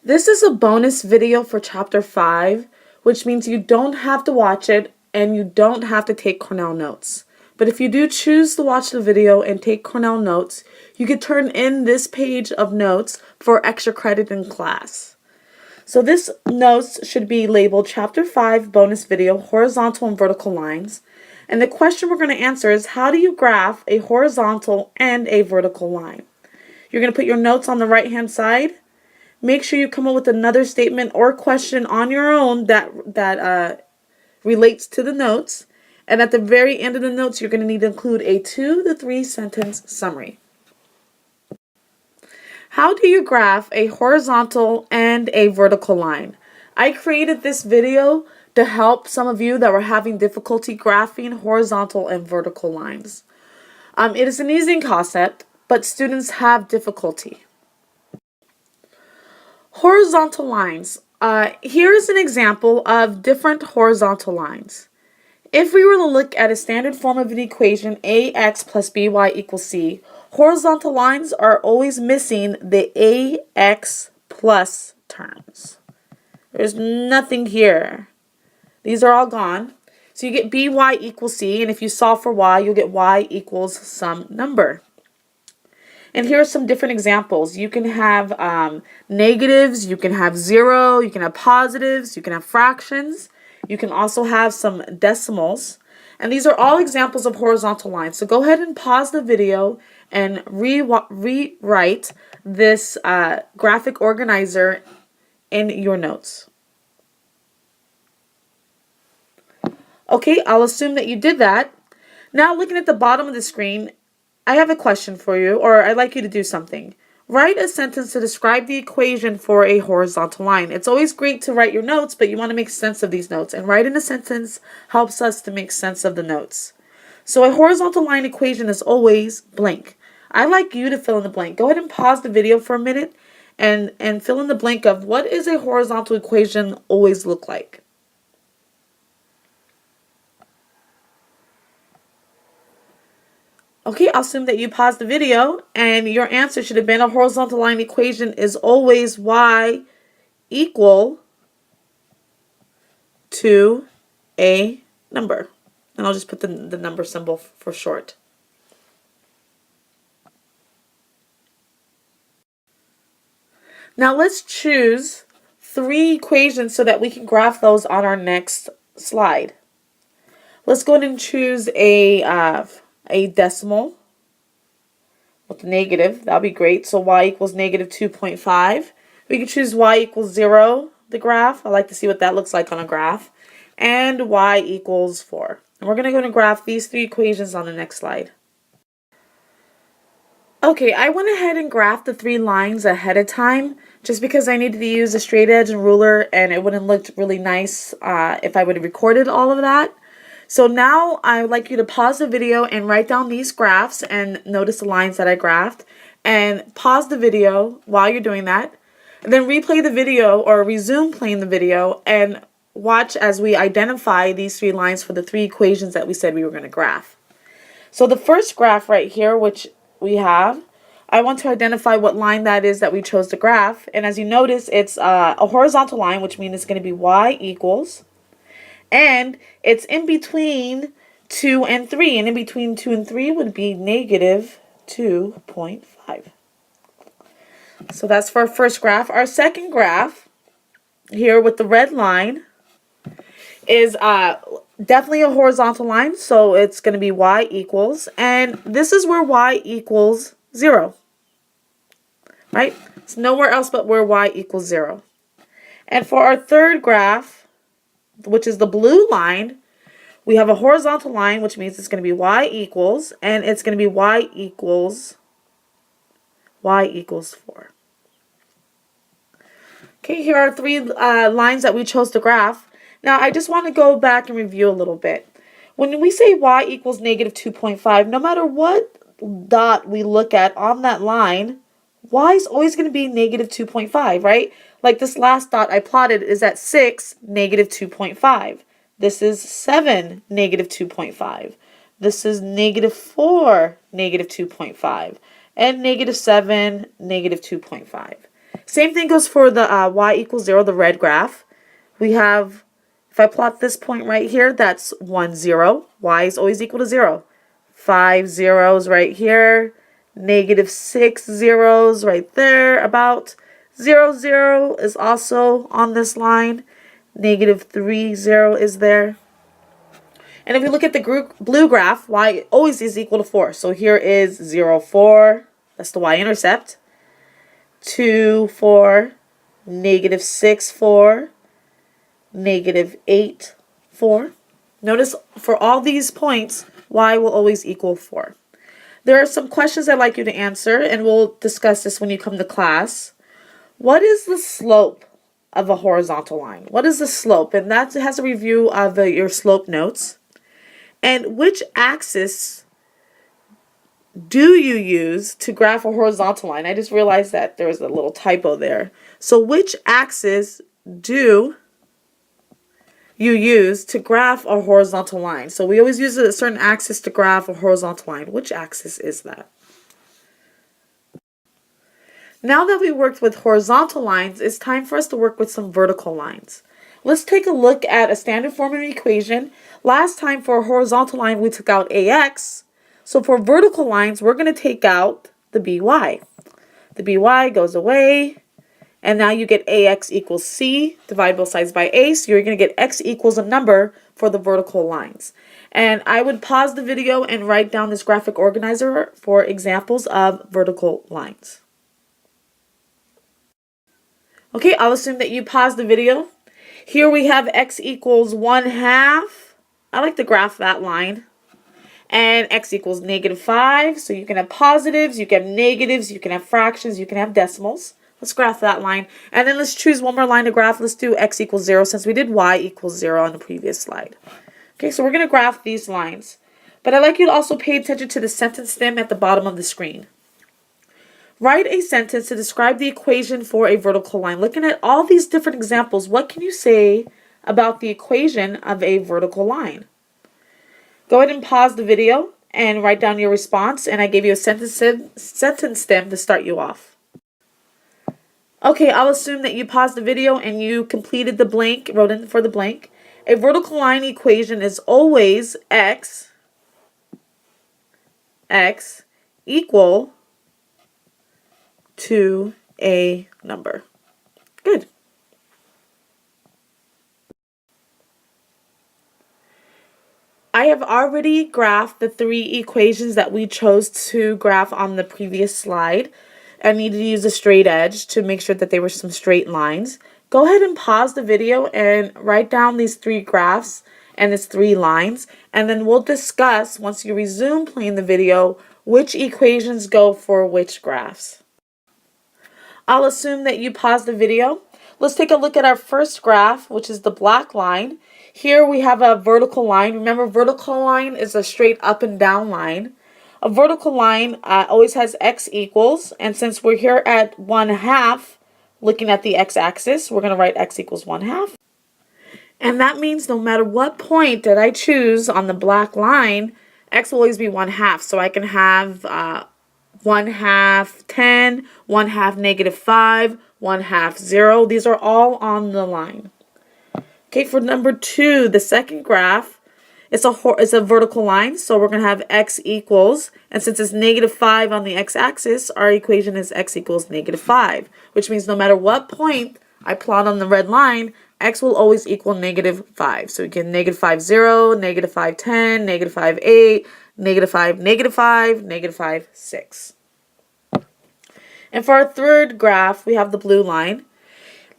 This is a bonus video for Chapter 5, which means you don't have to watch it and you don't have to take Cornell notes. But if you do choose to watch the video and take Cornell notes, you can turn in this page of notes for extra credit in class. So this notes should be labeled Chapter 5 Bonus Video, Horizontal and Vertical Lines. And the question we're going to answer is, how do you graph a horizontal and a vertical line? You're going to put your notes on the right-hand side. Make sure you come up with another statement or question on your own that relates to the notes. And at the very end of the notes, you're going to need to include a 2 to 3 sentence summary. How do you graph a horizontal and a vertical line? I created this video to help some of you that were having difficulty graphing horizontal and vertical lines. It is an easy concept, but students have difficulty. Horizontal lines. Here is an example of different horizontal lines. If we were to look at a standard form of an equation, ax plus by equals c, horizontal lines are always missing the ax plus terms. There's nothing here. These are all gone. So you get by equals c, and if you solve for y, you'll get y equals some number. And here are some different examples. You can have negatives, you can have 0, you can have positives, you can have fractions. You can also have some decimals. And these are all examples of horizontal lines. So go ahead and pause the video and rewrite this graphic organizer in your notes. Okay, I'll assume that you did that. Now looking at the bottom of the screen, I have a question for you, or I'd like you to do something. Write a sentence to describe the equation for a horizontal line. It's always great to write your notes, but you want to make sense of these notes. And writing a sentence helps us to make sense of the notes. So a horizontal line equation is always blank. I'd like you to fill in the blank. Go ahead and pause the video for a minute and fill in the blank of what is a horizontal equation always look like. Okay, I'll assume that you paused the video and your answer should have been a horizontal line equation is always y equal to a number. And I'll just put the number symbol for short. Now let's choose 3 equations so that we can graph those on our next slide. Let's go ahead and choose a decimal with a negative. That'll be great. So y equals negative 2.5. We can choose y equals 0, the graph. I like to see what that looks like on a graph. And y equals 4. And we're going to go and graph these 3 equations on the next slide. Okay, I went ahead and graphed the 3 lines ahead of time just because I needed to use a straight edge and ruler, and it wouldn't look really nice if I would have recorded all of that. So now I would like you to pause the video and write down these graphs and notice the lines that I graphed. And pause the video while you're doing that. And then replay the video or resume playing the video and watch as we identify these 3 lines for the 3 equations that we said we were going to graph. So the first graph right here, which we have, I want to identify what line that is that we chose to graph. And as you notice, it's a horizontal line, which means it's going to be y equals. And it's in between 2 and 3. And in between 2 and 3 would be negative 2.5. So that's for our first graph. Our second graph here with the red line is definitely a horizontal line. So it's going to be y equals. And this is where y equals 0. Right? It's nowhere else but where y equals 0. And for our third graph, which is the blue line, we have a horizontal line, which means it's going to be y equals, and it's going to be y equals 4. Okay, here are 3 lines that we chose to graph. Now, I just want to go back and review a little bit. When we say y equals negative 2.5, no matter what dot we look at on that line, y is always going to be negative 2.5, right? Like this last dot I plotted is at 6, negative 2.5. This is 7, negative 2.5. This is negative 4, negative 2.5. And negative 7, negative 2.5. Same thing goes for the y equals 0, the red graph. We have, if I plot this point right here, that's 1, 0. Y is always equal to 0. 5 zeros right here. Negative 6 zeros right there. About 0, 0 is also on this line. Negative 3, 0 is there. And if we look at the blue graph, y always is equal to 4. So here is 0, 4. That's the y-intercept. 2, 4. Negative 6, 4. Negative 8, 4. Notice for all these points, y will always equal 4. There are some questions I'd like you to answer, and we'll discuss this when you come to class. What is the slope of a horizontal line? What is the slope? And that has a review of your slope notes. And which axis do you use to graph a horizontal line? I just realized that there was a little typo there. So which axis do you use to graph a horizontal line? So we always use a certain axis to graph a horizontal line. Which axis is that? Now that we worked with horizontal lines, it's time for us to work with some vertical lines. Let's take a look at a standard form of equation. Last time for a horizontal line, we took out ax. So for vertical lines, we're going to take out the by. The by goes away. And now you get ax equals c, divide both sides by a, so you're going to get x equals a number for the vertical lines. And I would pause the video and write down this graphic organizer for examples of vertical lines. Okay, I'll assume that you paused the video. Here we have x equals 1/2. I like to graph that line. And x equals -5, so you can have positives, you can have negatives, you can have fractions, you can have decimals. Let's graph that line. And then let's choose one more line to graph. Let's do x equals 0 since we did y equals 0 on the previous slide. Okay, so we're going to graph these lines. But I'd like you to also pay attention to the sentence stem at the bottom of the screen. Write a sentence to describe the equation for a vertical line. Looking at all these different examples, what can you say about the equation of a vertical line? Go ahead and pause the video and write down your response. And I gave you a sentence stem to start you off. Okay, I'll assume that you paused the video and you completed the blank, wrote in for the blank. A vertical line equation is always x equal to a number. Good. I have already graphed the 3 equations that we chose to graph on the previous slide. I needed to use a straight edge to make sure that they were some straight lines. Go ahead and pause the video and write down these 3 graphs and these 3 lines, and then we'll discuss, once you resume playing the video, which equations go for which graphs. I'll assume that you paused the video. Let's take a look at our first graph, which is the black line. Here we have a vertical line. Remember, vertical line is a straight up and down line. A vertical line always has x equals, and since we're here at 1/2, looking at the x-axis, we're going to write x equals 1/2. And that means no matter what point that I choose on the black line, x will always be 1/2. So I can have 1/2 10, 1/2 -5, 1/2 0. These are all on the line. Okay, for number 2, the second graph, it's a vertical line, so we're going to have x equals, and since it's -5 on the x-axis, our equation is x equals -5, which means no matter what point I plot on the red line, x will always equal -5. So we get -5 0, -5 10, -5 8, -5 -5, -5 6. And for our third graph, we have the blue line.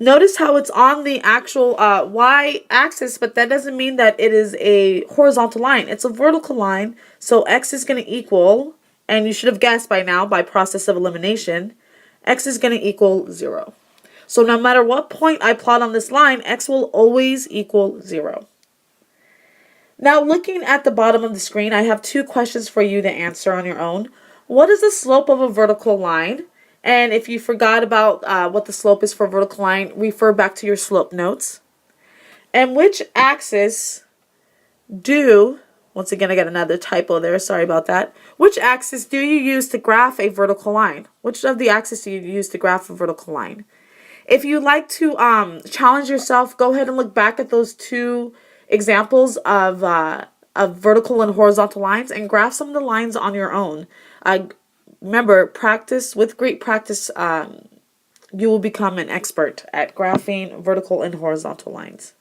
Notice how it's on the actual y-axis, but that doesn't mean that it is a horizontal line. It's a vertical line, so x is going to equal, and you should have guessed by now by process of elimination, x is going to equal 0. So no matter what point I plot on this line, x will always equal 0. Now looking at the bottom of the screen, I have 2 questions for you to answer on your own. What is the slope of a vertical line? And if you forgot about what the slope is for a vertical line, refer back to your slope notes. And which axis do Once again, I got another typo there. Sorry about that. Which axis do you use to graph a vertical line? Which of the axes do you use to graph a vertical line? If you like to challenge yourself, go ahead and look back at those two examples of vertical and horizontal lines and graph some of the lines on your own. Remember, practice, with great practice, you will become an expert at graphing vertical and horizontal lines.